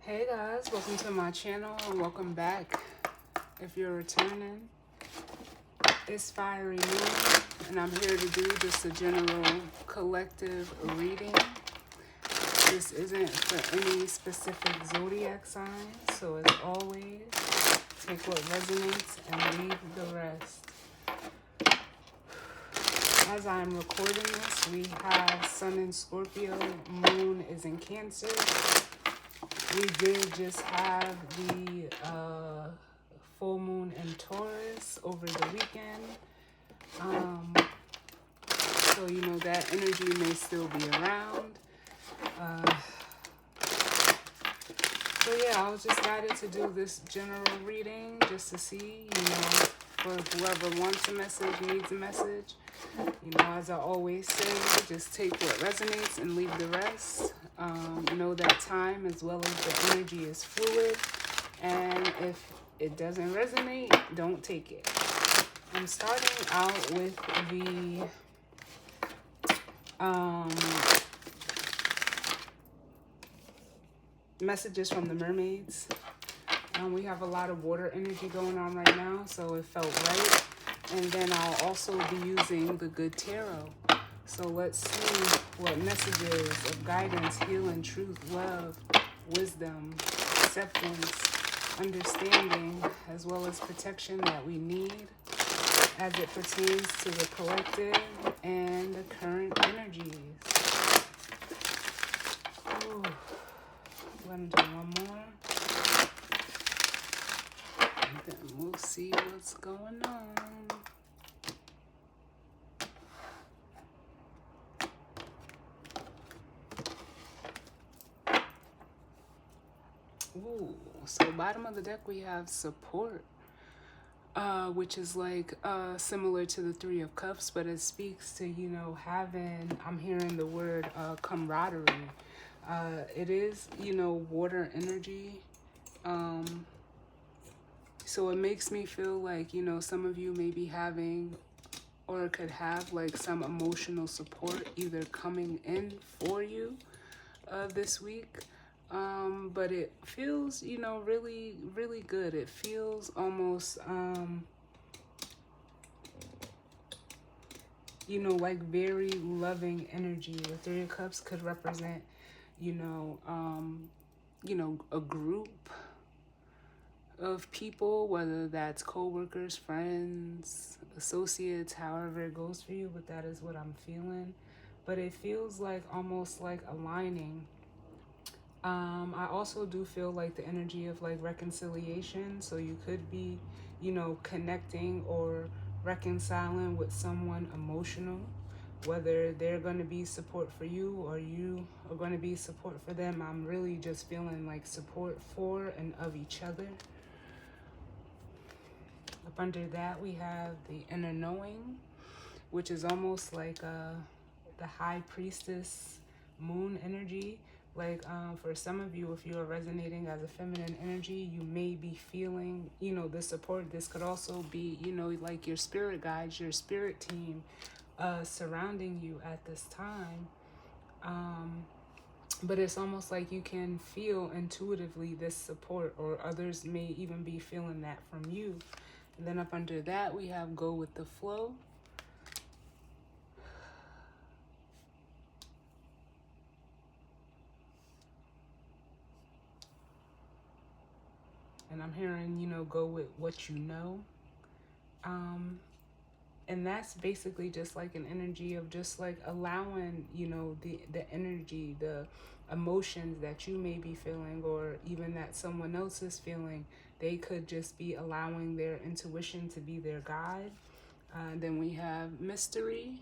Hey guys, welcome to my channel and welcome back. If you're returning, it's Fiery Moon and I'm here to do just a general collective reading. This isn't for any specific zodiac sign, so as always, take what resonates and leave the rest. As I'm recording this, we have Sun in Scorpio, Moon is in Cancer. We did just have the full moon in Taurus over the weekend. So, you know, that energy may still be around. So, yeah, I was just guided to do this general reading just to see, you know, for whoever wants a message, needs a message. You know, as I always say, just take what resonates and leave the rest. Know that time as well as the energy is fluid. And if it doesn't resonate, don't take it. I'm starting out with the messages from the mermaids. We have a lot of water energy going on right now, so it felt right. And then I'll also be using the Good Tarot. So let's see what messages of guidance, healing, truth, love, wisdom, acceptance, understanding, as well as protection that we need as it pertains to the collective and the current energies. Ooh. Let me do one more. And then we'll see what's going on. Ooh, so bottom of the deck we have support, which is like similar to the Three of Cups, but it speaks to, you know, having, I'm hearing the word camaraderie. It is, you know, water energy. So it makes me feel like, you know, some of you may be having or could have like some emotional support either coming in for you this week. But it feels, you know, really, really good. It feels almost, you know, like very loving energy. The Three of Cups could represent, you know, a group of people, whether that's co-workers, friends, associates, however it goes for you, but that is what I'm feeling. But it feels like almost like aligning. I also do feel like the energy of like reconciliation. So you could be, you know, connecting or reconciling with someone emotional, whether they're going to be support for you or you are going to be support for them. I'm really just feeling like support for and of each other. Up under that, we have the inner knowing, which is almost like the high priestess moon energy. Like for some of you, if you are resonating as a feminine energy, you may be feeling, you know, the support. This could also be, you know, like your spirit guides, your spirit team surrounding you at this time. But it's almost like you can feel intuitively this support, or others may even be feeling that from you. And then up under that, we have go with the flow. And I'm hearing, you know, go with what you know. And that's basically just like an energy of just like allowing, you know, the energy, the emotions that you may be feeling, or even that someone else is feeling. They could just be allowing their intuition to be their guide. Then we have mystery.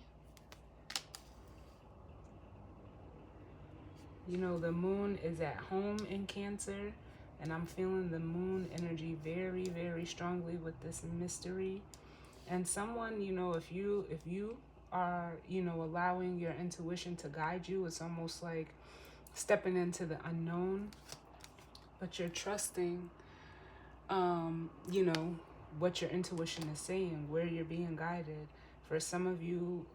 You know, the moon is at home in Cancer, and I'm feeling the moon energy very, very strongly with this mystery. And someone, you know, if you are, you know, allowing your intuition to guide you, it's almost like stepping into the unknown, but you're trusting, you know, what your intuition is saying, where you're being guided. For some of you,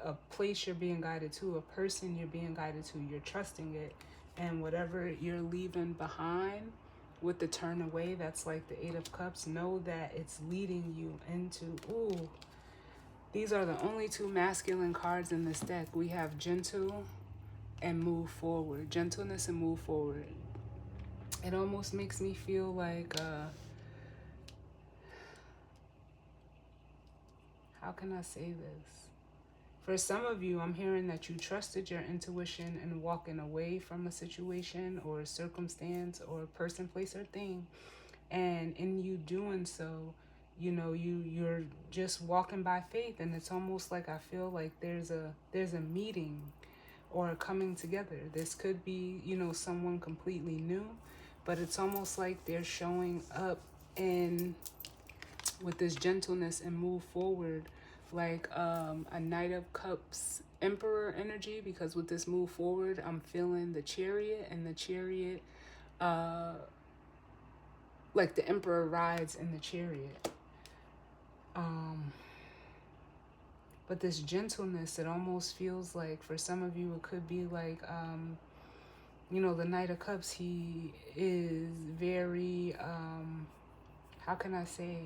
a place you're being guided to, a person you're being guided to, you're trusting it, And whatever you're leaving behind with the turn away, that's like the Eight of Cups, know that it's leading you into, ooh, these are the only two masculine cards in this deck. We have gentle and move forward. Gentleness and move forward. It almost makes me feel like, how can I say this? For some of you, I'm hearing that you trusted your intuition in walking away from a situation or a circumstance or a person, place, or thing. And in you doing so, you know, you're just walking by faith, and it's almost like I feel like there's a meeting or a coming together. This could be, you know, someone completely new, but it's almost like they're showing up in with this gentleness and move forward, like a Knight of Cups Emperor energy, because with this move forward, I'm feeling the Chariot, and the Chariot, like the Emperor rides in the Chariot. But this gentleness, it almost feels like for some of you, it could be like, you know, the Knight of Cups, he is very, how can I say?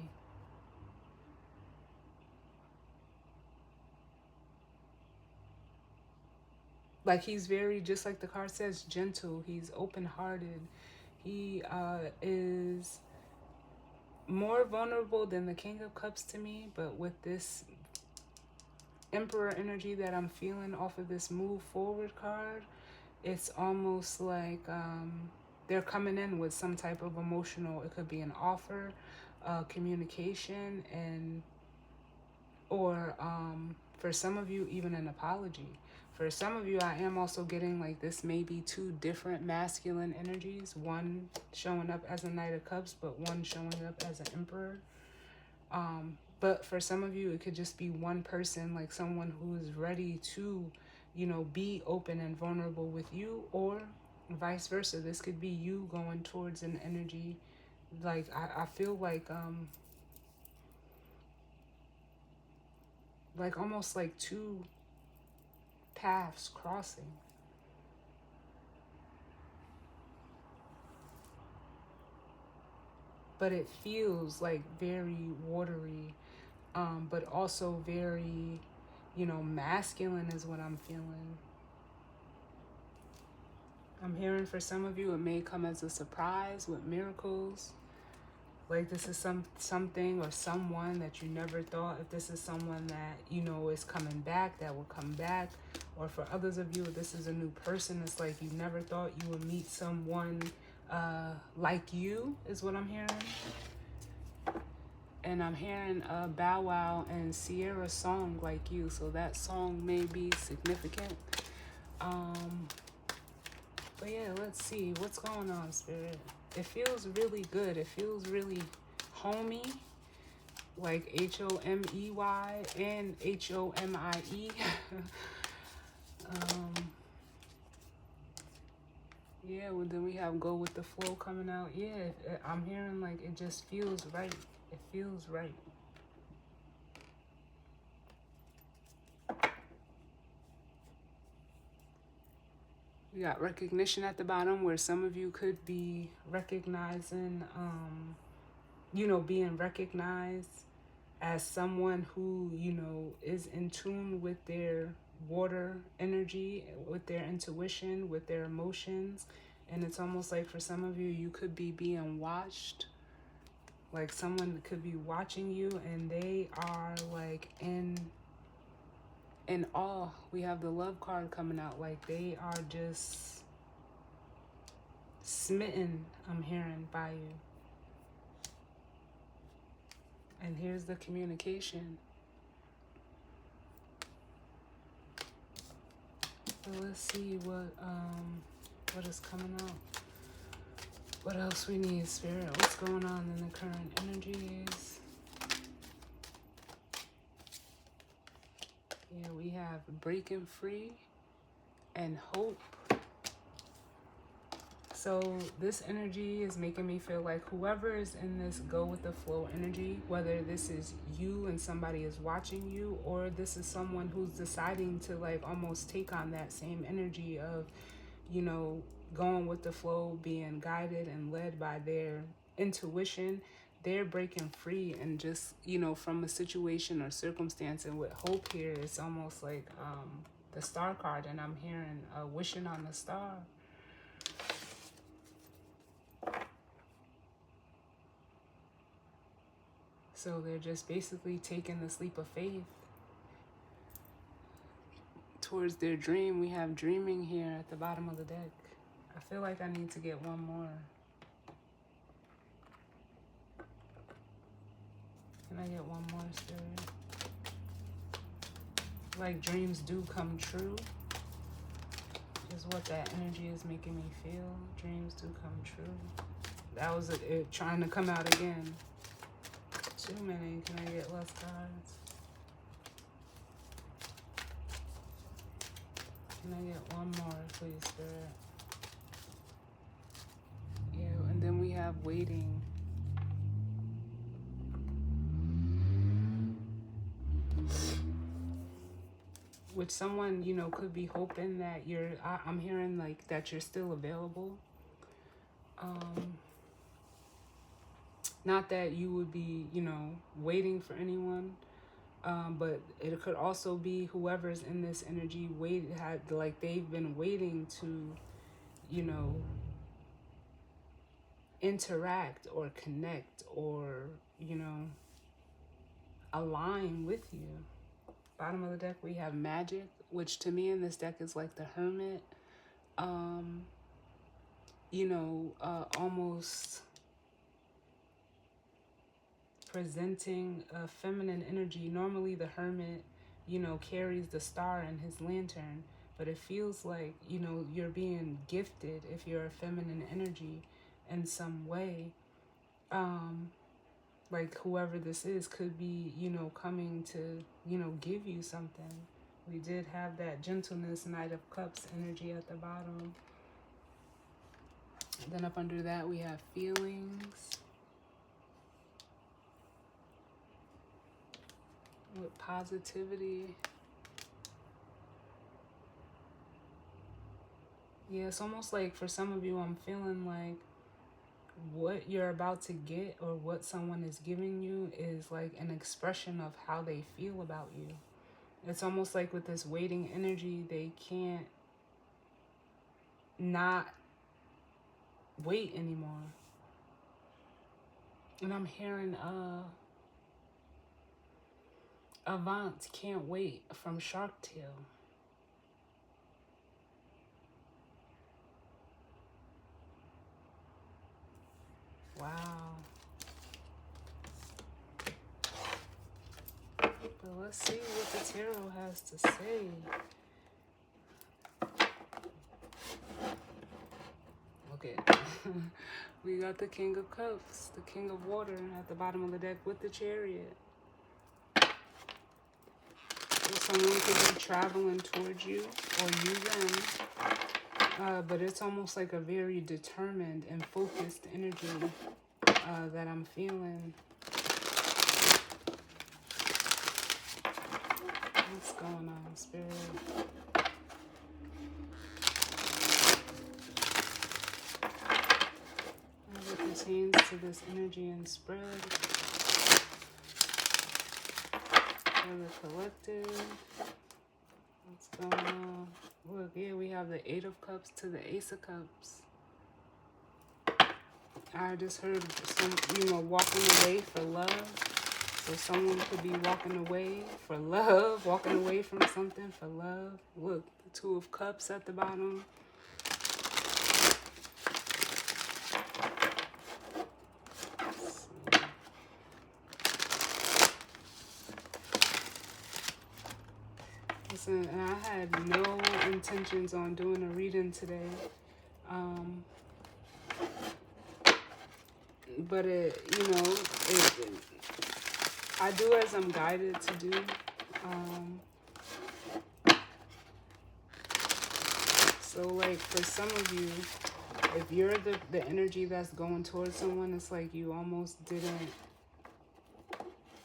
Like he's very, just like the card says, gentle. He's open-hearted. He is more vulnerable than the King of Cups to me, but with this Emperor energy that I'm feeling off of this move forward card, it's almost like they're coming in with some type of emotional, it could be an offer, communication, and or for some of you, even an apology. For some of you, I am also getting like this may be two different masculine energies, one showing up as a Knight of Cups, but one showing up as an Emperor. But for some of you, it could just be one person, like someone who is ready to, you know, be open and vulnerable with you, or vice versa. This could be you going towards an energy. Like, I feel like almost like two paths crossing. But it feels like very watery, but also very, you know, masculine is what I'm feeling. I'm hearing for some of you, it may come as a surprise with miracles. Like this is something or someone that you never thought, if this is someone that, you know, is coming back, that will come back. Or for others of you, if this is a new person, it's like you never thought you would meet someone like you, is what I'm hearing. And I'm hearing Bow Wow and Sierra's song, Like You. So that song may be significant. But yeah, let's see. What's going on, Spirit? It feels really good. It feels really homey. Like Homey and Homie. Yeah, well, then we have Go With The Flow coming out. Yeah, I'm hearing like it just feels right. It feels right. We got recognition at the bottom, where some of you could be recognizing, you know, being recognized as someone who, you know, is in tune with their water energy, with their intuition, with their emotions. And it's almost like for some of you, you could be being watched. Like someone could be watching you and they are like in awe. We have the Love card coming out. Like they are just smitten, I'm hearing, by you. And here's the communication. So let's see what is coming out. What else we need, Spirit? What's going on in the current energies? Yeah, we have breaking free and hope. So this energy is making me feel like whoever is in this go with the flow energy, whether this is you and somebody is watching you, or this is someone who's deciding to like almost take on that same energy of, you know, going with the flow, being guided and led by their intuition. They're breaking free and just, you know, from a situation or circumstance. And with hope here, it's almost like the star card, and I'm hearing wishing on the star. So they're just basically taking this leap of faith towards their dream. We have dreaming here at the bottom of the deck. I feel like I need to get one more. Can I get one more, Spirit? Like dreams do come true is what that energy is making me feel. Dreams do come true. That was it trying to come out again. Too many. Can I get less cards? Can I get one more, please, Spirit? Yeah, and then we have waiting. Which someone, you know, could be hoping that I'm hearing like that you're still available. Not that you would be, you know, waiting for anyone. But it could also be whoever's in this energy they've been waiting to, you know, interact or connect or, you know, align with you. Bottom of the deck, we have magic, which to me in this deck is like the Hermit. You know, almost presenting a feminine energy. Normally the Hermit, you know, carries the star in his lantern, but it feels like, you know, you're being gifted if you're a feminine energy in some way. Like whoever this is could be, you know, coming to, you know, give you something. We did have that gentleness, Knight of Cups energy at the bottom. And then up under that we have feelings. With positivity. Yeah, it's almost like for some of you, I'm feeling like what you're about to get or what someone is giving you is like an expression of how they feel about you. It's almost like with this waiting energy, they can't not wait anymore. And I'm hearing Avant, Can't Wait from Shark Tale. Wow. But let's see what the tarot has to say. Okay. We got the King of Cups, the King of Water at the bottom of the deck with the Chariot. So someone could be traveling towards you or you them. But it's almost like a very determined and focused energy that I'm feeling. What's going on, Spirit? As it pertains to this energy and spread for the collective. What's going on? Look, yeah, we have the Eight of Cups to the Ace of Cups. I just heard some, you know, walking away for love. So someone could be walking away for love, walking away from something for love. Look, the Two of Cups at the bottom. Listen, and I had no intentions on doing a reading today. But I do as I'm guided to do. So like for some of you, if you're the energy that's going towards someone, it's like you almost didn't,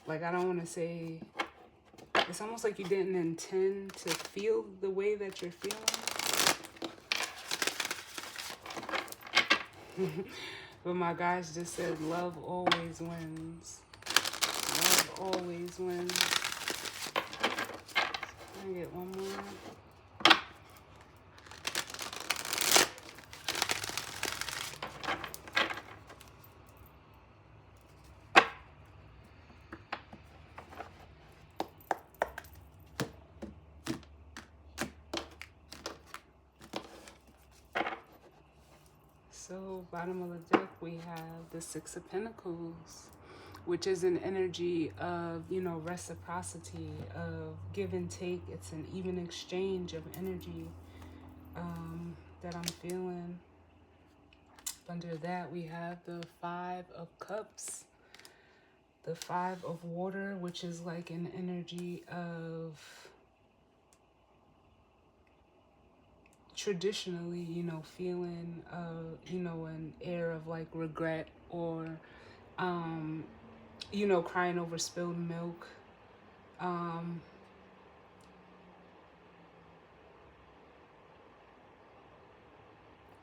like I don't want to say, it's almost like you didn't intend to feel the way that you're feeling. But my guys just said love always wins. Love always wins. Let me get one more. So, bottom of the deck, we have the Six of Pentacles, which is an energy of, you know, reciprocity, of give and take. It's an even exchange of energy that I'm feeling. Under that, we have the Five of Cups, the Five of Water, which is like an energy of traditionally, you know, feeling, you know, an air of like regret or, you know, crying over spilled milk.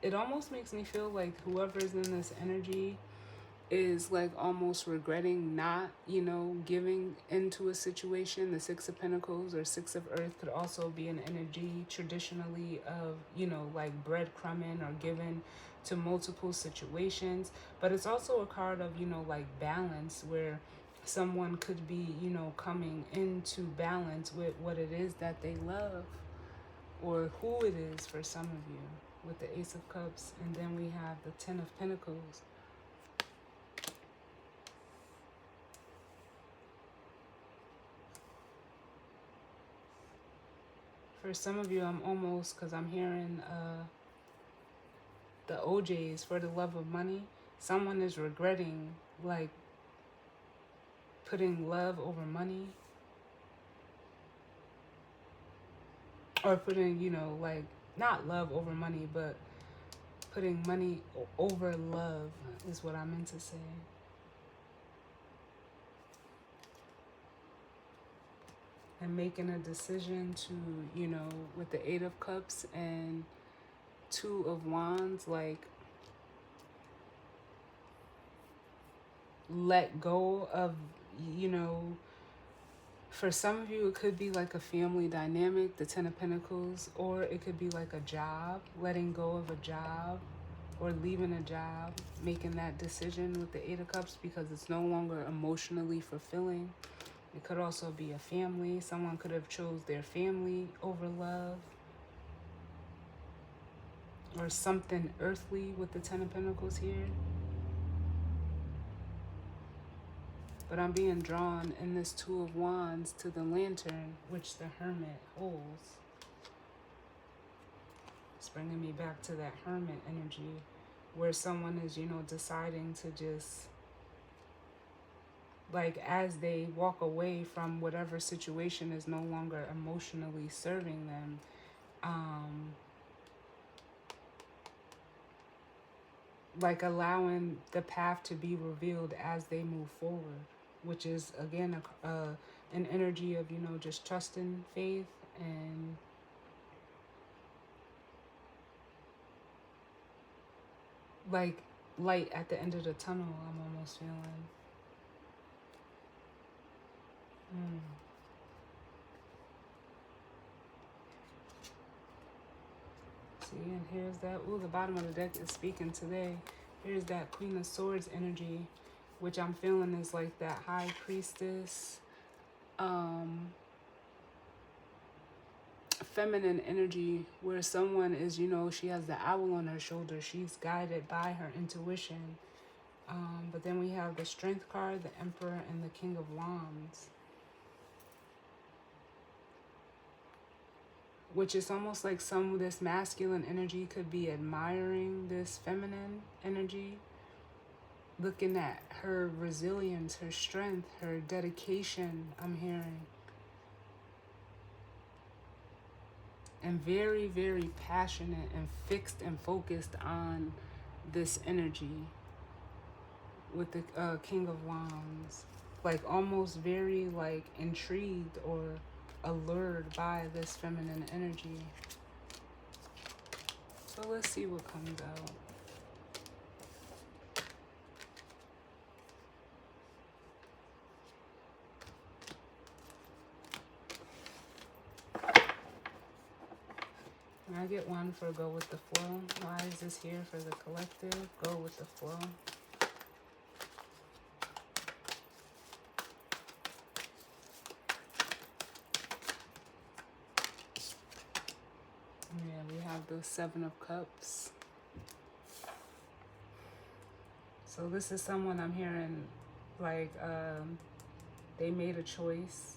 It almost makes me feel like whoever's in this energy is like almost regretting not, you know, giving into a situation. The Six of Pentacles or Six of Earth could also be an energy traditionally of, you know, like breadcrumbing or giving to multiple situations. But it's also a card of, you know, like balance, where someone could be, you know, coming into balance with what it is that they love, or who it is for some of you, with the Ace of Cups. And then we have the Ten of Pentacles. For some of you, I'm almost, because I'm hearing the OJs, for the love of money. Someone is regretting, like, putting love over money. Or putting, you know, like, not love over money, but putting money over love is what I meant to say. And making a decision to, you know, with the Eight of Cups and Two of Wands, like, let go of, you know, for some of you, it could be like a family dynamic, the Ten of Pentacles, or it could be like a job, letting go of a job or leaving a job, making that decision with the Eight of Cups because it's no longer emotionally fulfilling. It could also be a family. Someone could have chose their family over love, or something earthly with the Ten of Pentacles here. But I'm being drawn in this Two of Wands to the Lantern, which the Hermit holds. It's bringing me back to that Hermit energy, where someone is, you know, deciding to just, like, as they walk away from whatever situation is no longer emotionally serving them, like allowing the path to be revealed as they move forward, which is, again, an energy of, you know, just trusting faith and like light at the end of the tunnel, I'm almost feeling. See, and here's that. Ooh, the bottom of the deck is speaking today. Here's that Queen of Swords energy, which I'm feeling is like that High Priestess, feminine energy, where someone is, you know, she has the owl on her shoulder. She's guided by her intuition. But then we have the Strength card, the Emperor, and the King of Wands, which is almost like some of this masculine energy could be admiring this feminine energy, looking at her resilience, her strength, her dedication, I'm hearing. And very, very passionate and fixed and focused on this energy with the King of Wands. Like almost very like intrigued or allured by this feminine energy. So let's see what comes out. get one for go with the flow? Why is this here for the collective? Go with the flow. Yeah, we have the Seven of Cups. So this is someone I'm hearing like they made a choice.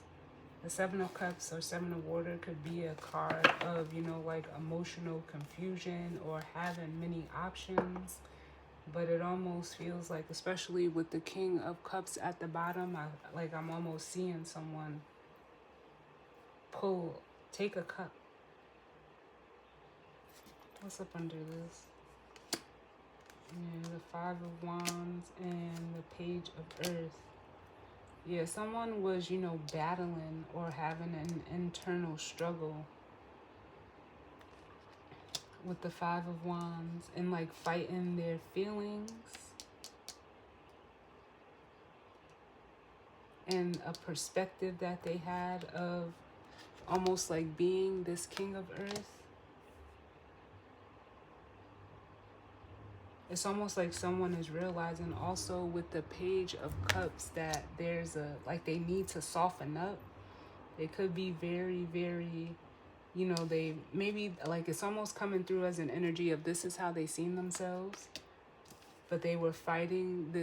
The Seven of Cups or Seven of Water could be a card of, you know, like emotional confusion or having many options. But it almost feels like, especially with the King of Cups at the bottom, I'm almost seeing someone take a cup. What's up under this? Yeah, the Five of Wands and the Page of Earth. Yeah, someone was, you know, battling or having an internal struggle with the Five of Wands and like fighting their feelings and a perspective that they had of almost like being this King of Earth. It's almost like someone is realizing also with the Page of Cups that there's like they need to soften up. They could be very, very, you know, they maybe like it's almost coming through as an energy of this is how they seen themselves. But they were fighting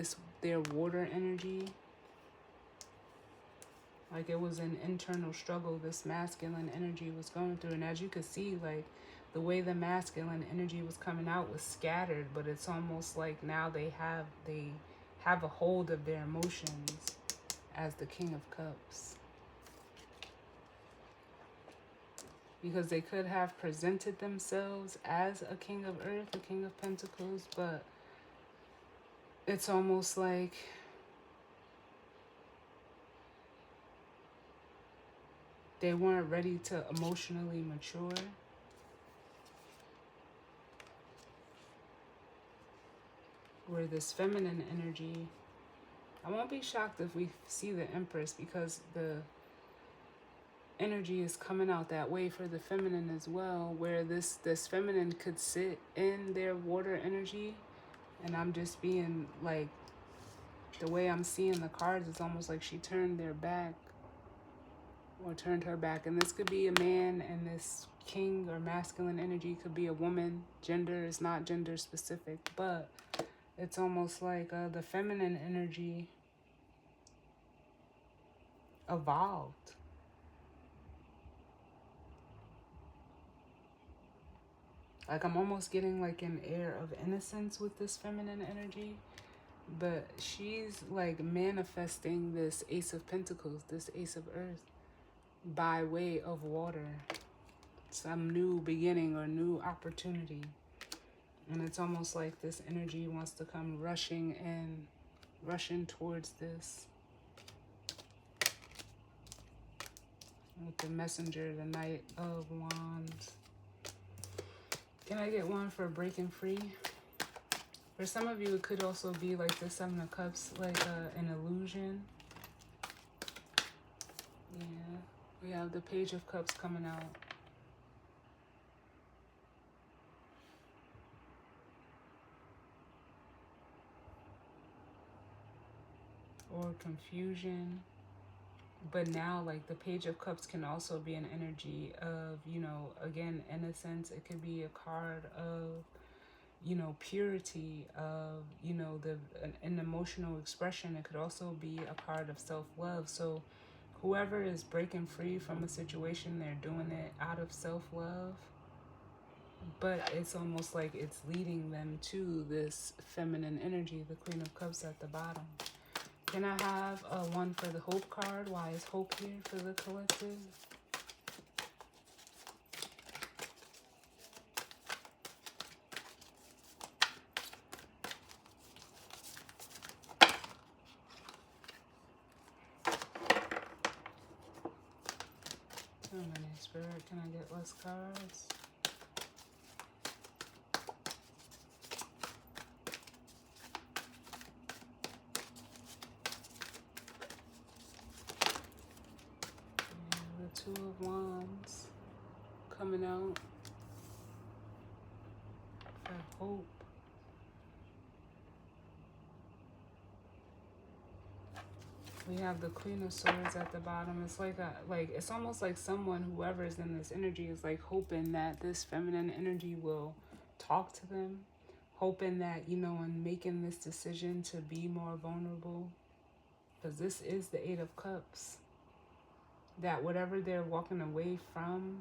their water energy. Like it was an internal struggle this masculine energy was going through. And as you could see, like the way the masculine energy was coming out was scattered, but it's almost like now they have a hold of their emotions as the King of Cups. Because they could have presented themselves as a King of Earth, a King of Pentacles, but it's almost like they weren't ready to emotionally mature. Where this feminine energy, I won't be shocked if we see the Empress, because the energy is coming out that way for the feminine as well, where this feminine could sit in their water energy. And I'm just being like, the way I'm seeing the cards, it's almost like she turned their back or turned her back. And this could be a man, and this king or masculine energy could be a woman. Gender is not gender specific, but it's almost like the feminine energy evolved. Like I'm almost getting like an air of innocence with this feminine energy. But she's like manifesting this Ace of Pentacles, this Ace of Earth, by way of water. Some new beginning or new opportunity. And it's almost like this energy wants to come rushing towards this. With the Messenger, the Knight of Wands. Can I get one for breaking free? For some of you, it could also be like the Seven of Cups, like an illusion. Yeah, we have the Page of Cups coming out. Or confusion. But now, like, the Page of Cups can also be an energy of, you know, again, innocence. It could be a card of, you know, purity, of, you know, an emotional expression. It could also be a card of self-love. So whoever is breaking free from a situation, they're doing it out of self-love. But it's almost like it's leading them to this feminine energy, the Queen of Cups at the bottom. Can I have one for the Hope card? Why is hope here for the collective? Too many, Spirit. Can I get less cards? Two of Wands coming out. We have the Queen of Swords at the bottom. It's like it's almost like someone, whoever is in this energy, is like hoping that this feminine energy will talk to them, hoping that, you know, in making this decision to be more vulnerable, because this is the Eight of Cups, that whatever they're walking away from,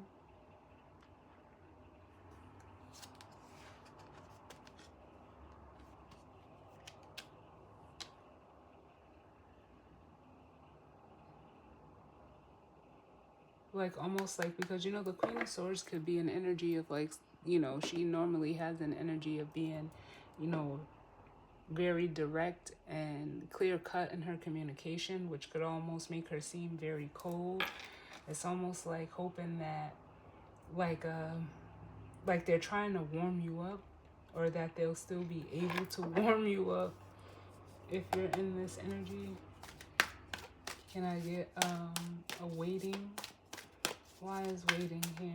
like almost like, because you know the Queen of Swords could be an energy of like, you know, she normally has an energy of being, you know, very direct and clear cut in her communication, which could almost make her seem very cold. It's almost like hoping that like they're trying to warm you up, or that they'll still be able to warm you up if you're in this energy. Can I get a waiting? Why is waiting here?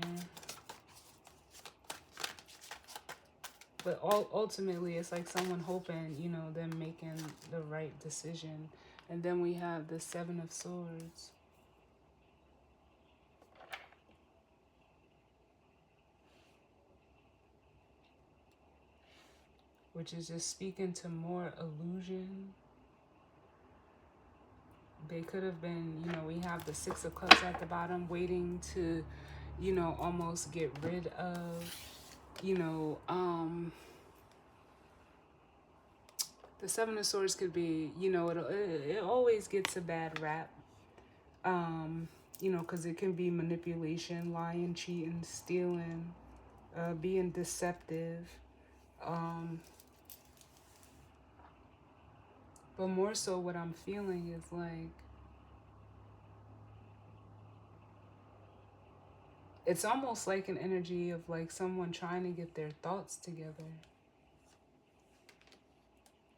But ultimately, it's like someone hoping, you know, them making the right decision. And then we have the Seven of Swords. Which is just speaking to more illusion. They could have been, you know, we have the Six of Cups at the bottom, waiting to, you know, almost get rid of, you know, the Seven of Swords could be, you know, it always gets a bad rap, you know, because it can be manipulation, lying, cheating, stealing, being deceptive, but more so what I'm feeling is like, it's almost like an energy of like someone trying to get their thoughts together,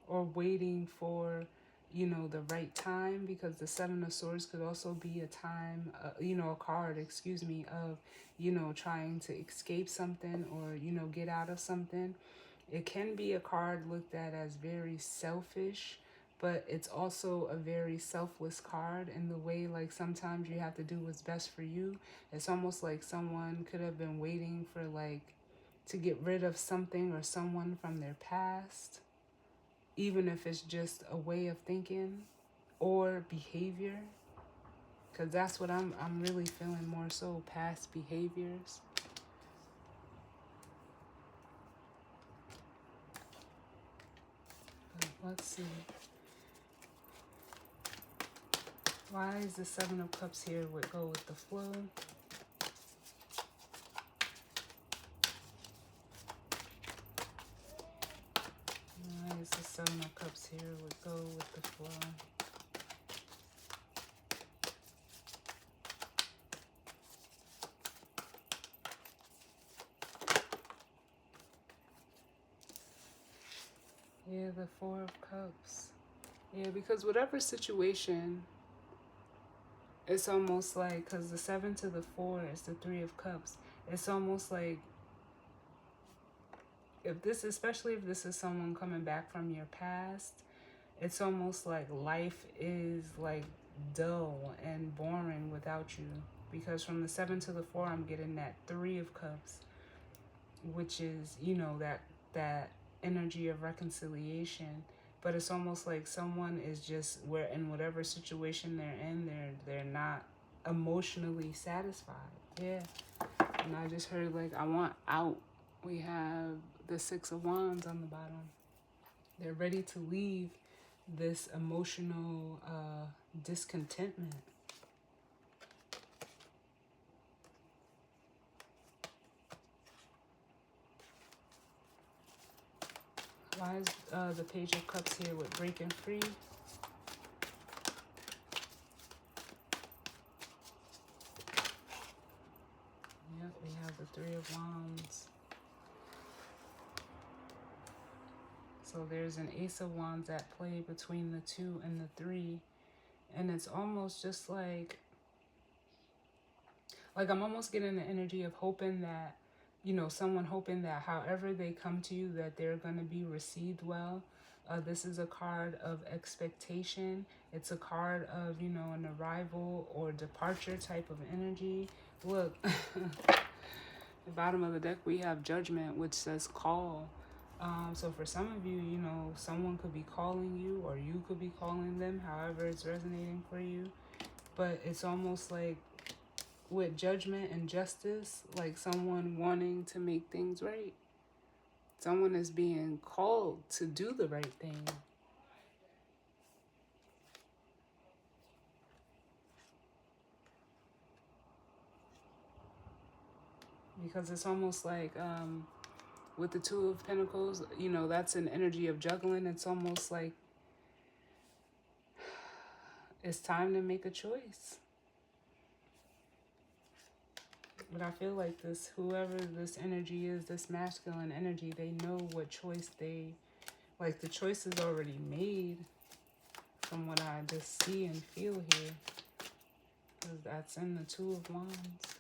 or waiting for, you know, the right time, because the Seven of Swords could also be a time, you know, a card, excuse me, of, you know, trying to escape something, or, you know, get out of something. It can be a card looked at as very selfish, but it's also a very selfless card in the way, like, sometimes you have to do what's best for you. It's almost like someone could have been waiting for, like, to get rid of something or someone from their past, even if it's just a way of thinking or behavior, because that's what I'm really feeling, more so past behaviors. But let's see. Why is the Seven of Cups here? Would go with the flow. Why is the Seven of Cups here? Would go with the flow. Yeah, the Four of Cups. Yeah, because whatever situation, it's almost like, because the 7 to the 4 is the Three of Cups. It's almost like, if this, especially if this is someone coming back from your past, it's almost like life is like dull and boring without you. Because from the 7 to the 4, I'm getting that Three of Cups, which is, you know, that energy of reconciliation. But it's almost like someone is just, where in whatever situation they're in, they're not emotionally satisfied. Yeah. And I just heard, like, I want out. We have the Six of Wands on the bottom. They're ready to leave this emotional discontentment. Why is the Page of Cups here with breaking free? Yep, we have the Three of Wands. So there's an Ace of Wands at play between the 2 and the 3. And it's almost just like I'm almost getting the energy of hoping that someone hoping that however they come to you, that they're going to be received well. This is a card of expectation. It's a card of, an arrival or departure type of energy. Look, the bottom of the deck, we have Judgment, which says call. So for some of you, someone could be calling you or you could be calling them, however it's resonating for you. But it's almost like with Judgment and Justice, like someone wanting to make things right. Someone is being called to do the right thing. Because it's almost like with the Two of Pentacles, that's an energy of juggling. It's almost like it's time to make a choice. But I feel like whoever this energy is, this masculine energy, they know what choice like the choice is already made from what I just see and feel here. Because that's in the Two of Wands.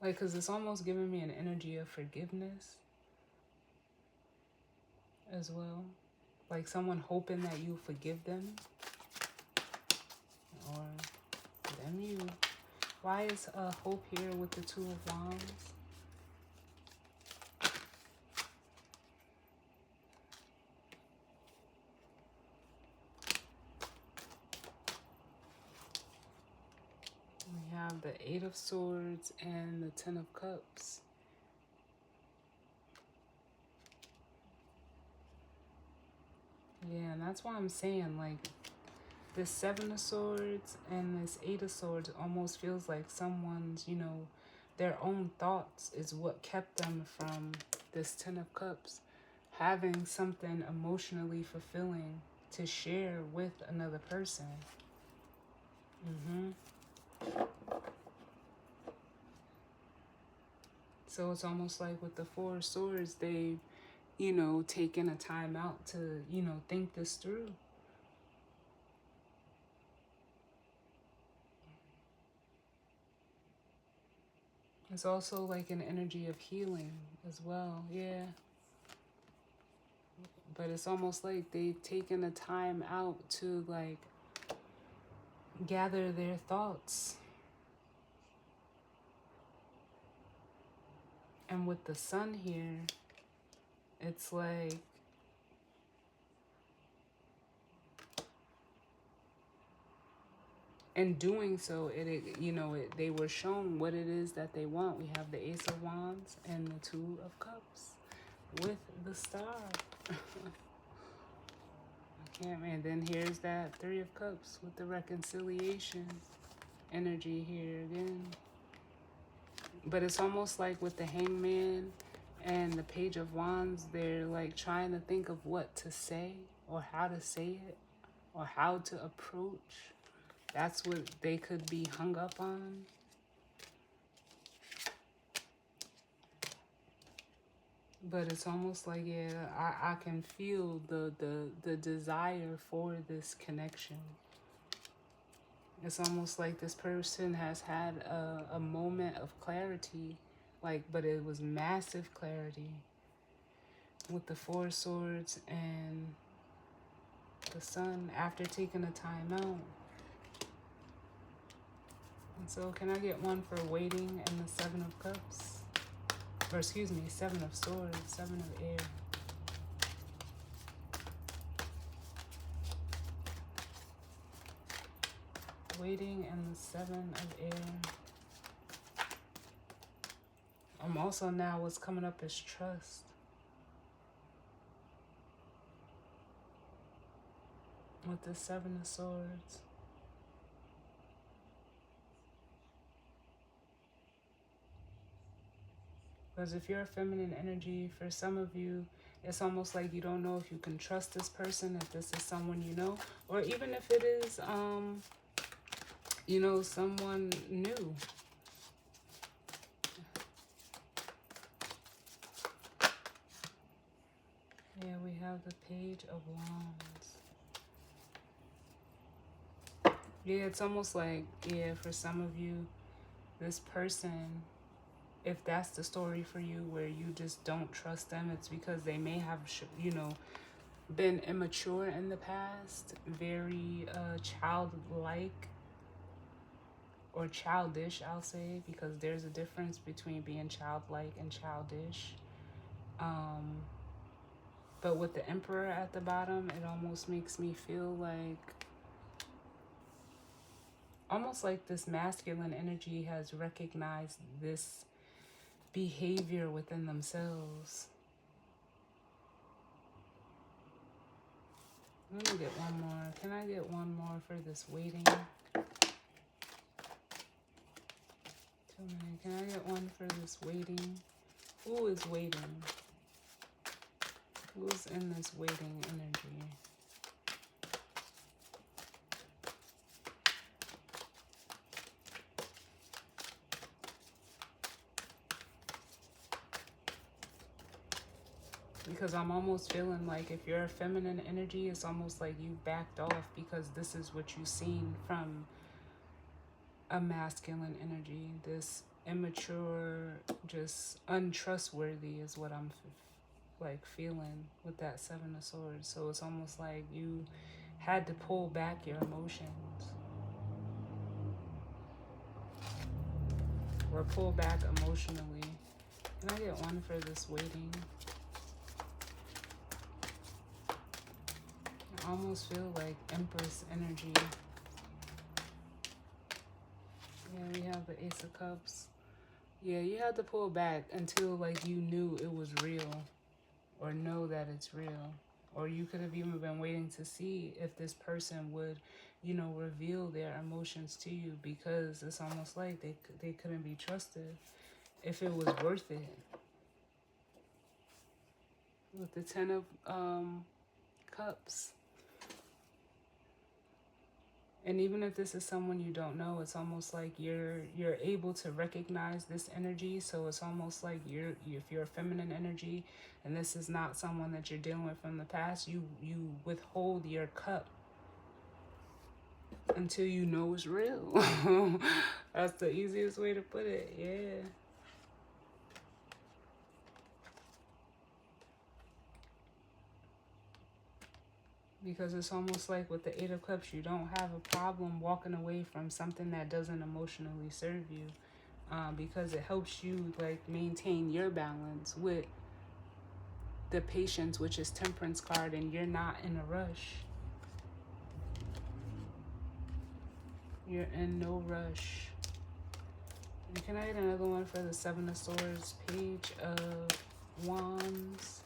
Like, because it's almost giving me an energy of forgiveness as well. Like someone hoping that you forgive them. Or them you. Why is hope here with the Two of Wands? We have the Eight of Swords and the Ten of Cups. Yeah, and that's why I'm saying, like, this Seven of Swords and this Eight of Swords almost feels like someone's, their own thoughts is what kept them from this Ten of Cups having something emotionally fulfilling to share with another person. So it's almost like with the Four of Swords, they've, taken a time out to, think this through. It's also like an energy of healing as well, yeah. But it's almost like they've taken a time out to, like, gather their thoughts. And with the Sun here, it's like in doing so, they were shown what it is that they want. We have the Ace of Wands and the Two of Cups with the Star. Okay, man. Then here's that Three of Cups with the reconciliation energy here again. But it's almost like with the Hangman and the Page of Wands, they're like trying to think of what to say or how to say it or how to approach. That's what they could be hung up on. But it's almost like, yeah, I can feel the desire for this connection. It's almost like this person has had a moment of clarity, like, but it was massive clarity with the Four of Swords and the Sun after taking a time out. And so can I get one for waiting and the Seven of Cups? Or excuse me, Seven of Swords, Seven of Air. Waiting and the Seven of Air. Also now what's coming up is trust. With the Seven of Swords. Because if you're a feminine energy, for some of you, it's almost like you don't know if you can trust this person, if this is someone you know, or even if it is, someone new. Yeah, we have the Page of Wands. Yeah, it's almost like, yeah, for some of you, this person, if that's the story for you where you just don't trust them, it's because they may have, been immature in the past, very childlike or childish, I'll say, because there's a difference between being childlike and childish. But with the Emperor at the bottom, it almost makes me feel like, almost like this masculine energy has recognized this behavior within themselves. Let me get one more. Can I get one more for this waiting? Too many. Can I get one for this waiting? Who is waiting? Who's in this waiting energy? Because I'm almost feeling like if you're a feminine energy, it's almost like you've backed off because this is what you've seen from a masculine energy. This immature, just untrustworthy is what I'm like feeling with that Seven of Swords. So it's almost like you had to pull back your emotions or pull back emotionally. Can I get one for this waiting? I almost feel like Empress energy. Yeah, we have the Ace of Cups. Yeah, you had to pull back until like you knew it was real, or know that it's real. Or you could have even been waiting to see if this person would, reveal their emotions to you, because it's almost like they couldn't be trusted if it was worth it. With the Ten of Cups. And even if this is someone you don't know, it's almost like you're able to recognize this energy. So it's almost like if you're a feminine energy and this is not someone that you're dealing with from the past, you withhold your cup until you know it's real. That's the easiest way to put it. Yeah. Because it's almost like with the Eight of Cups, you don't have a problem walking away from something that doesn't emotionally serve you, because it helps you like maintain your balance with the Patience, which is Temperance card, and you're not in a rush. You're in no rush. And can I get another one for the Seven of Swords, Page of Wands?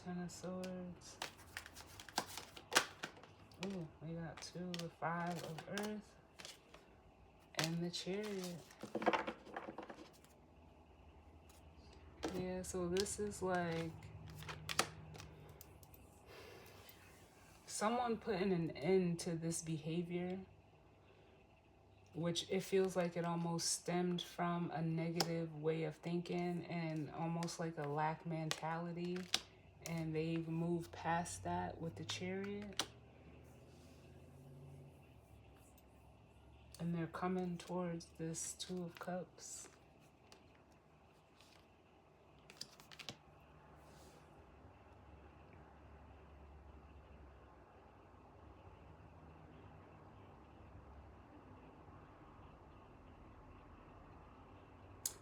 Ten of Swords. Ooh, we got two, the Five of Earth, and the Chariot. Yeah, so this is like someone putting an end to this behavior, which it feels like it almost stemmed from a negative way of thinking and almost like a lack mentality. And they've moved past that with the Chariot. And they're coming towards this Two of Cups.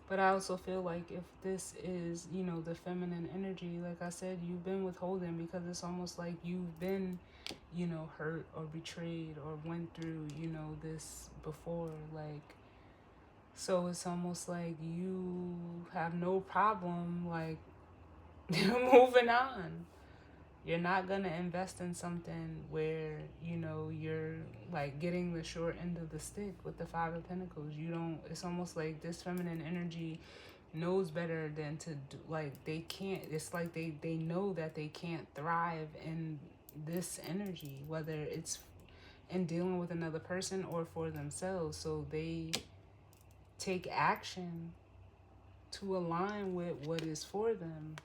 But I also feel like if this is, the feminine energy, like I said, you've been withholding because it's almost like you've been, hurt or betrayed or went through, this before. Like, so it's almost like you have no problem, like, moving on. You're not going to invest in something where, you're like getting the short end of the stick with the Five of Pentacles. You don't, it's almost like this feminine energy knows better than to do, like, they can't, it's like they know that they can't thrive in this energy, whether it's in dealing with another person or for themselves. So they take action to align with what is for them.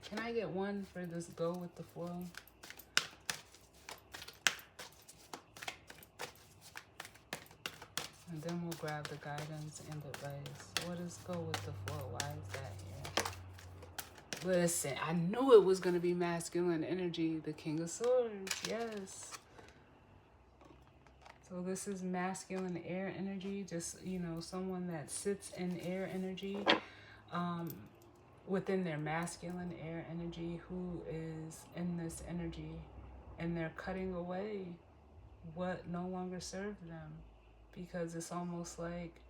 Can I get one for this go with the flow? And then we'll grab the guidance and advice. What is go with the flow? Why is that here? Listen, I knew it was going to be masculine energy. The King of Swords, yes. So this is masculine air energy. Just, you know, someone that sits in air energy. Within their masculine air energy, who is in this energy, and they're cutting away what no longer serves them, because it's almost like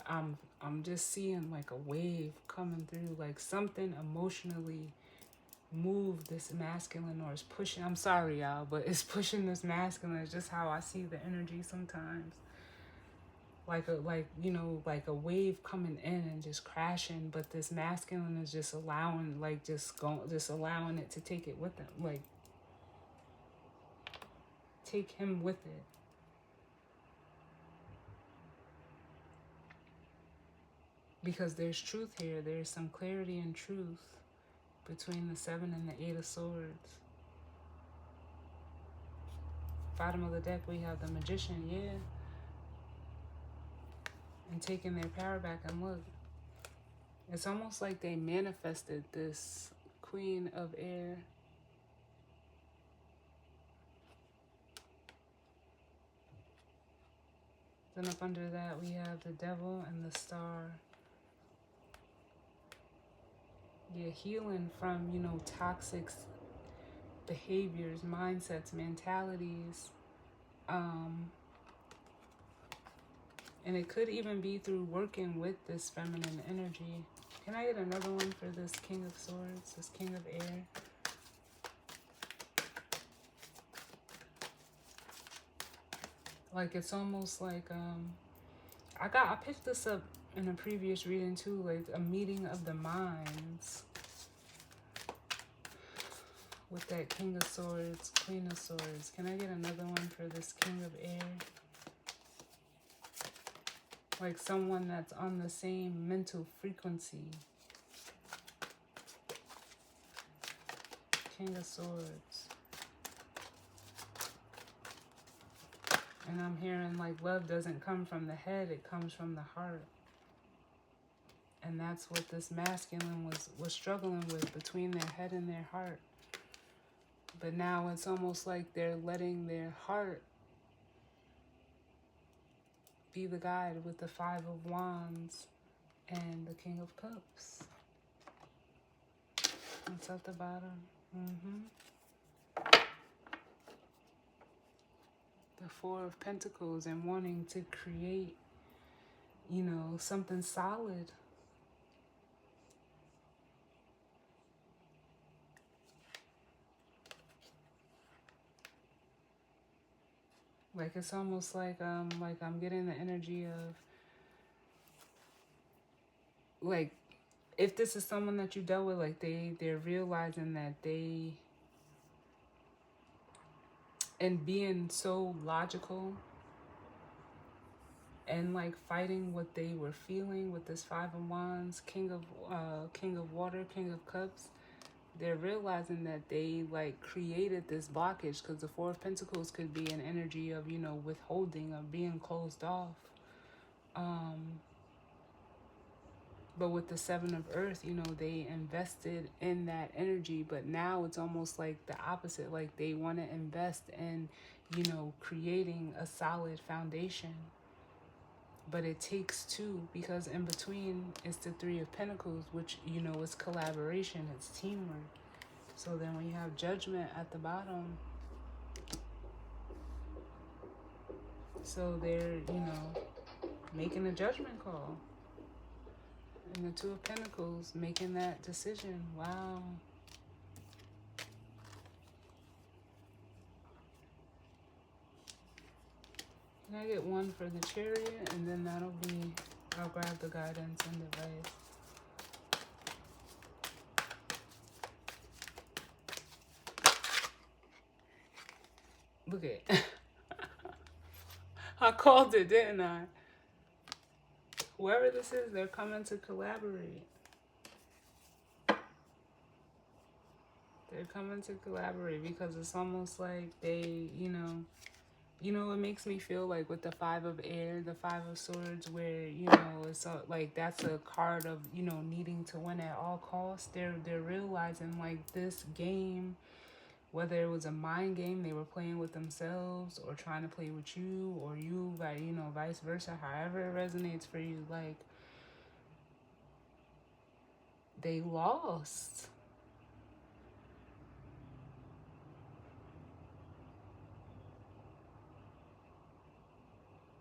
I'm just seeing like a wave coming through, like something emotionally moved this masculine, or is pushing, I'm sorry y'all, but it's pushing this masculine. It's just how I see the energy sometimes. Like you know, like a wave coming in and just crashing, but this masculine is just allowing, like just allowing it to take it with them, like take him with it. Because there's truth here. There's some clarity and truth between the 7 and the 8 of Swords. Bottom of the deck, we have the Magician, yeah. And taking their power back. And look, it's almost like they manifested this Queen of Air. Then up under that, we have the Devil and the Star. Yeah, healing from, you know, toxic behaviors, mindsets, mentalities. And it could even be through working with this feminine energy. Can I get another one for this King of Swords, this King of Air? Like, it's almost like, I picked this up in a previous reading too, like a meeting of the minds. With that King of Swords, Queen of Swords. Can I get another one for this King of Air? Like someone that's on the same mental frequency. King of Swords. And I'm hearing like love doesn't come from the head, it comes from the heart. And that's what this masculine was struggling with, between their head and their heart. But now it's almost like they're letting their heart be the guide, with the 5 of Wands and the King of Cups. It's at the bottom. The 4 of Pentacles, and wanting to create, you know, something solid. Like it's almost like I'm getting the energy of, like, if this is someone that you dealt with, like they're realizing that they, and being so logical and like fighting what they were feeling with this 5 of Wands, King of Water, King of Cups. They're realizing that they like created this blockage, because the 4 of Pentacles could be an energy of, you know, withholding, of being closed off. But with the 7 of Earth, you know, they invested in that energy, but now it's almost like the opposite. Like they want to invest in, you know, creating a solid foundation. But it takes 2, because in between is the 3 of Pentacles, which, you know, is collaboration, it's teamwork. So then we have Judgment at the bottom. So they're, you know, making a judgment call. And the 2 of Pentacles, making that decision. Wow. Can I get one for the Chariot? And then that'll be, I'll grab the guidance and advice. Look at I called it, didn't I? Whoever this is, they're coming to collaborate. They're coming to collaborate because it's almost like they, it makes me feel like with the Five of Air, the Five of Swords, where it's like that's a card of needing to win at all costs. They're realizing like this game, whether it was a mind game they were playing with themselves or trying to play with you, or you, like vice versa. However it resonates for you, like they lost.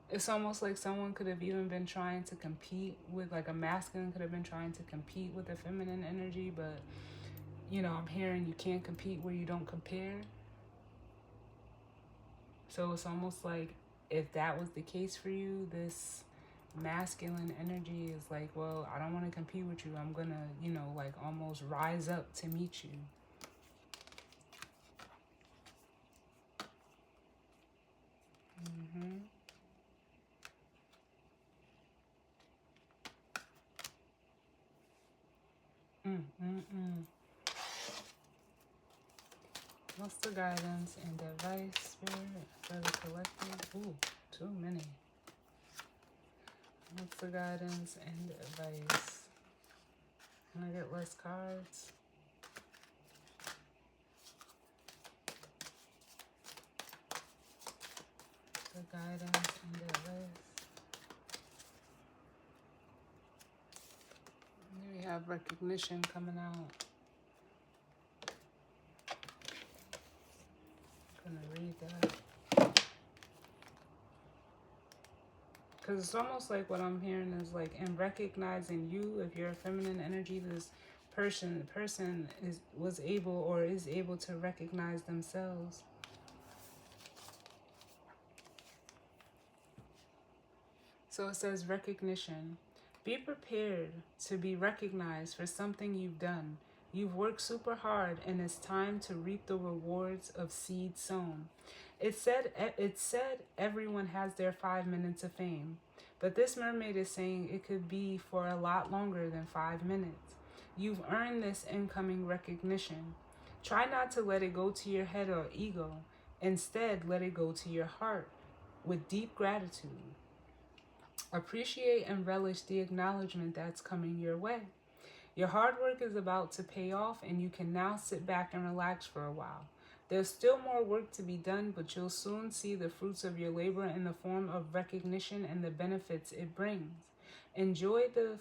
It's almost like someone could have even been trying to compete with, like a masculine could have been trying to compete with a feminine energy, but I'm hearing you can't compete where you don't compare. So it's almost like if that was the case for you, this masculine energy is like, well, I don't want to compete with you. I'm gonna, like almost rise up to meet you. Mm-hmm. Mm-mm-mm. What's the guidance and advice, Spirit, for the collective? Ooh, too many. What's the guidance and advice? Can I get less cards? The guidance and advice. Here we have recognition coming out. I'm gonna read that. Because it's almost like what I'm hearing is like, in recognizing you, if you're a feminine energy, this person was able or is able to recognize themselves. So it says recognition. Be prepared to be recognized for something you've done. You've worked super hard and it's time to reap the rewards of seed sown. It said everyone has their 5 minutes of fame. But this mermaid is saying it could be for a lot longer than 5 minutes. You've earned this incoming recognition. Try not to let it go to your head or ego. Instead, let it go to your heart with deep gratitude. Appreciate and relish the acknowledgement that's coming your way. Your hard work is about to pay off, and you can now sit back and relax for a while. There's still more work to be done, but you'll soon see the fruits of your labor in the form of recognition and the benefits it brings. Enjoy the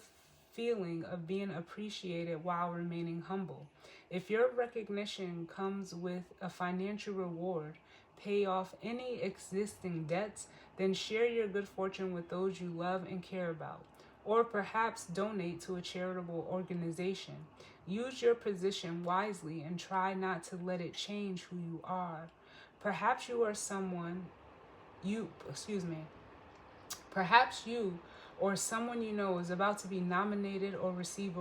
feeling of being appreciated while remaining humble. If your recognition comes with a financial reward, pay off any existing debts, then share your good fortune with those you love and care about. Or perhaps donate to a charitable organization. Use your position wisely and try not to let it change who you are. Perhaps you are someone you, excuse me, Perhaps you or someone you know is about to be nominated or receive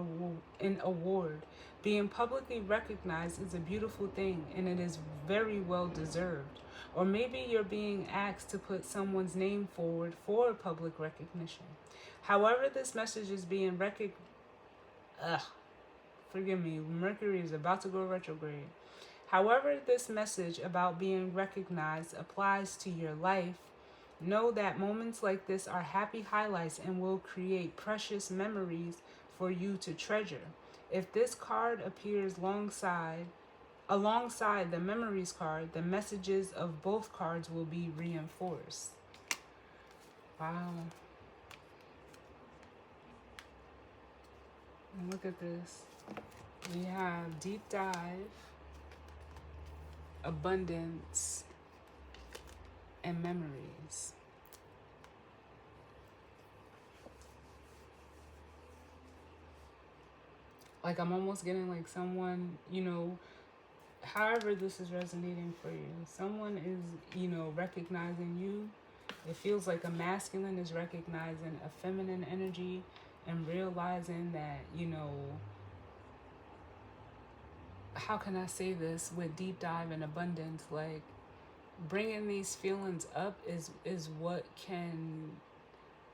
an award. Being publicly recognized is a beautiful thing and it is very well deserved. Or maybe you're being asked to put someone's name forward for public recognition. However, this message is being forgive me, Mercury is about to go retrograde. However, this message about being recognized applies to your life, know that moments like this are happy highlights and will create precious memories for you to treasure. If this card appears alongside the memories card, the messages of both cards will be reinforced. Wow. And look at this. We have deep dive, abundance, and memories. Like I'm almost getting like someone, however this is resonating for you, someone is, recognizing you. It feels like a masculine is recognizing a feminine energy and realizing that, how can I say this with deep dive and abundance? Like bringing these feelings up is what can,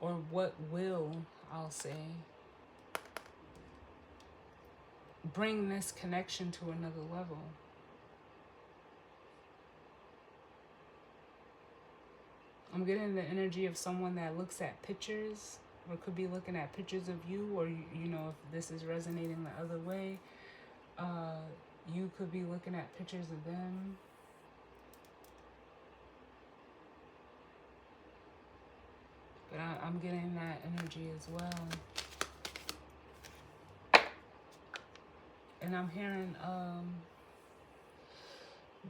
or what will, I'll say, bring this connection to another level. I'm getting the energy of someone that looks at pictures, or could be looking at pictures of you, or you know, if this is resonating the other way, you could be looking at pictures of them. But I'm getting that energy as well. And I'm hearing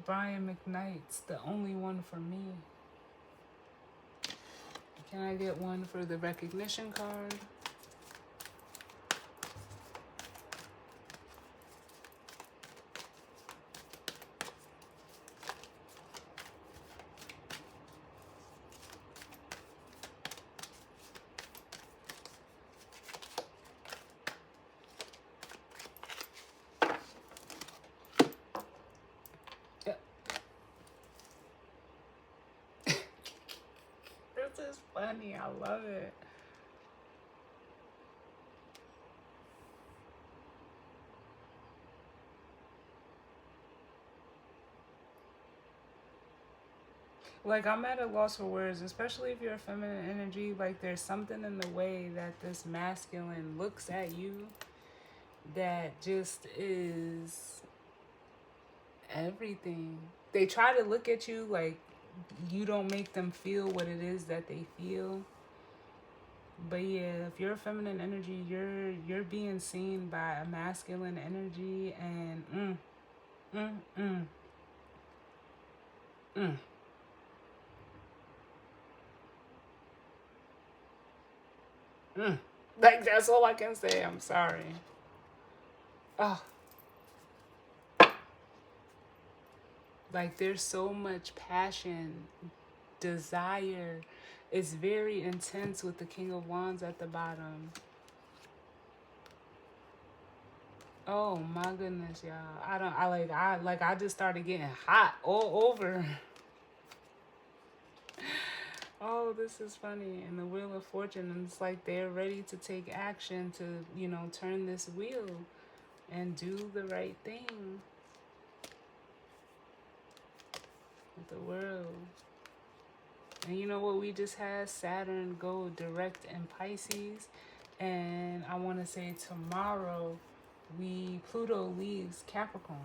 Brian McKnight's The Only One for Me. Can I get one for the recognition card? This is funny. I love it. Like, I'm at a loss for words, especially if you're a feminine energy. Like, there's something in the way that this masculine looks at you that just is everything. They try to look at you like you don't make them feel what it is that they feel. But yeah, if you're a feminine energy, you're being seen by a masculine energy, and mm, mm. Like, that's all I can say. I'm sorry. Oh, like, there's so much passion, desire. It's very intense with the King of Wands at the bottom. Oh my goodness, y'all. I just started getting hot all over. Oh, this is funny. And the Wheel of Fortune, and it's like they're ready to take action to, you know, turn this wheel and do the right thing with the world. And you know what? We just had Saturn go direct in Pisces. And I want to say tomorrow, Pluto leaves Capricorn.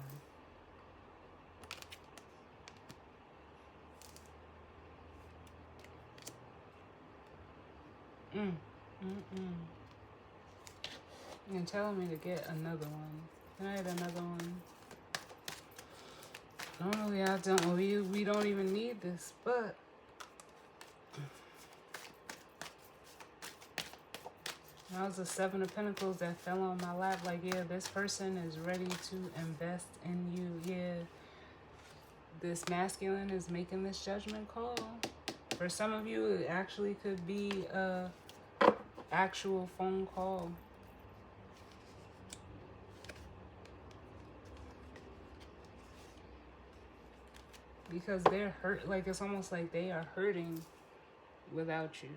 And telling me to get another one. Can I get another one? Normally I don't. We don't even need this, but that was the Seven of Pentacles that fell on my lap. Like, yeah, this person is ready to invest in you. Yeah, this masculine is making this judgment call. For some of you, it actually could be a actual phone call. Because they're hurt. Like, it's almost like they are hurting without you.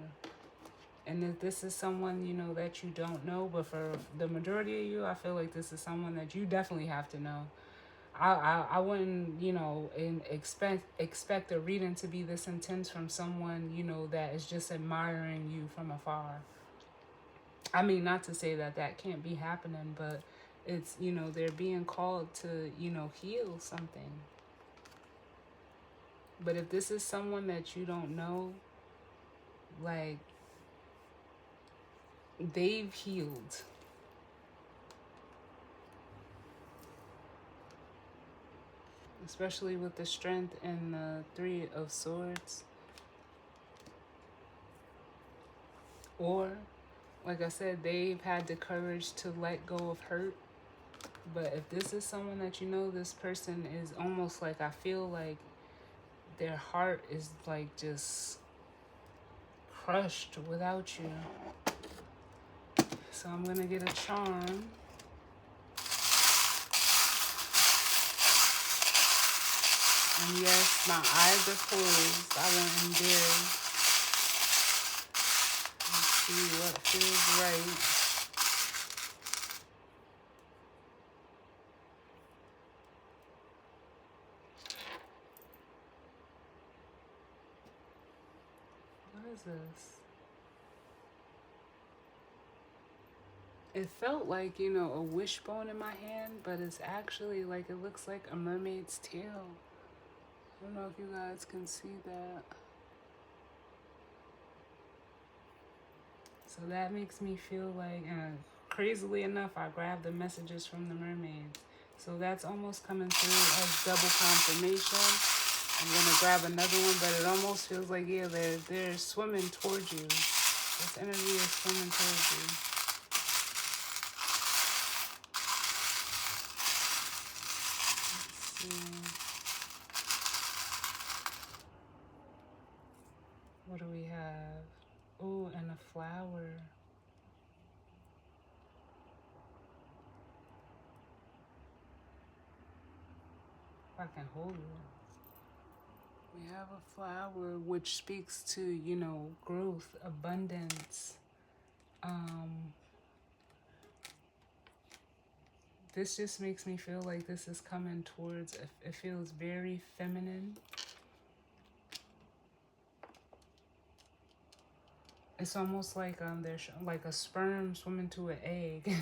And if this is someone, you know, that you don't know, but for the majority of you, I feel like this is someone that you definitely have to know. I wouldn't, you know, expect a reading to be this intense from someone, you know, that is just admiring you from afar. I mean, not to say that that can't be happening, but it's, you know, they're being called to, you know, heal something. But if this is someone that you don't know, like, they've healed. Especially with the Strength and the Three of Swords. Or, like I said, they've had the courage to let go of hurt. But if this is someone that you know, this person is almost like, I feel like their heart is like just crushed without you. So I'm going to get a charm. And yes, my eyes are closed. I won't embarrass. Let's see what feels right. What is this? It felt like, you know, a wishbone in my hand, but it's actually like, it looks like a mermaid's tail. I don't know if you guys can see that. So that makes me feel like, crazily enough, I grabbed the messages from the mermaids. So that's almost coming through as double confirmation. I'm gonna grab another one, but it almost feels like, yeah, they're swimming towards you. This energy is swimming towards you. Let's see. What do we have? Oh, and a flower. If I can hold it. We have a flower which speaks to, you know, growth, abundance. This just makes me feel like this is coming towards, it feels very feminine. It's almost like they're like a sperm swimming to an egg.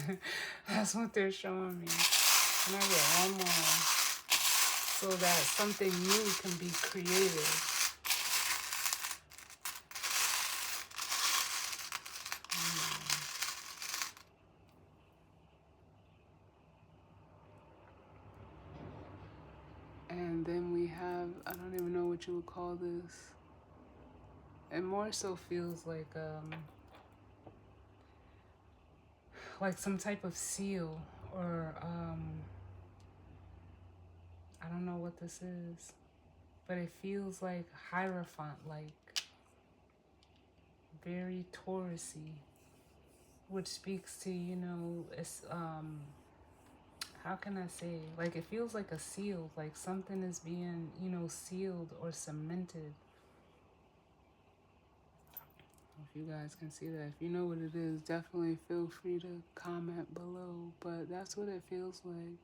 That's what they're showing me. Can I get one more? So that something new can be created. And then we have, I don't even know what you would call this. It more so feels like some type of seal, or I don't know what this is, but it feels like Hierophant, like very Taurusy, which speaks to, you know, it's how can I say, like, it feels like a seal, like something is being, you know, sealed or cemented. If you guys can see that, if you know what it is, definitely feel free to comment below, but that's what it feels like.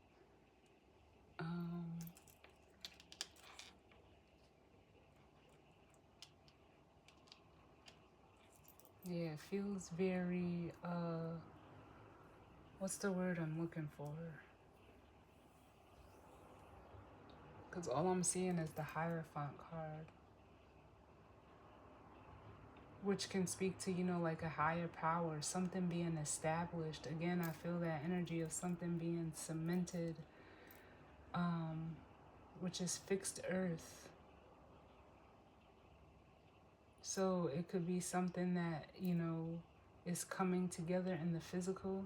Yeah, it feels very, what's the word I'm looking for? Because all I'm seeing is the Hierophant card, which can speak to, you know, like a higher power, something being established. Again, I feel that energy of something being cemented, which is fixed earth. So it could be something that, you know, is coming together in the physical,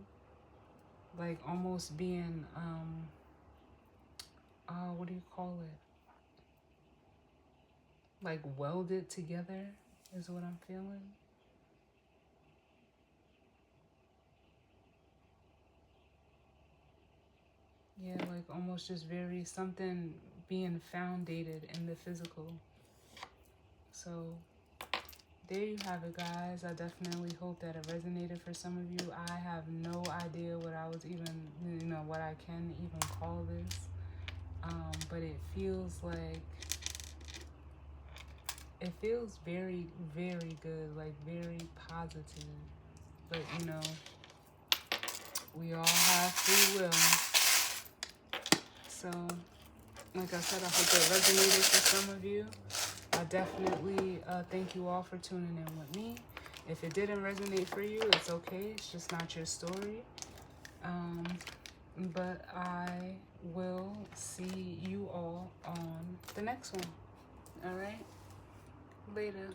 like almost being, what do you call it? Like welded together is what I'm feeling. Yeah, like almost just very something being foundated in the physical. So there you have it, guys. I definitely hope that it resonated for some of you. I have no idea what I was even, you know, what I can even call this. But it feels like, it feels very, very good, like very positive. But, you know, we all have free will. So, like I said, I hope it resonated for some of you. I definitely thank you all for tuning in with me. If it didn't resonate for you, it's okay. It's just not your story. But I will see you all on the next one. All right? Later.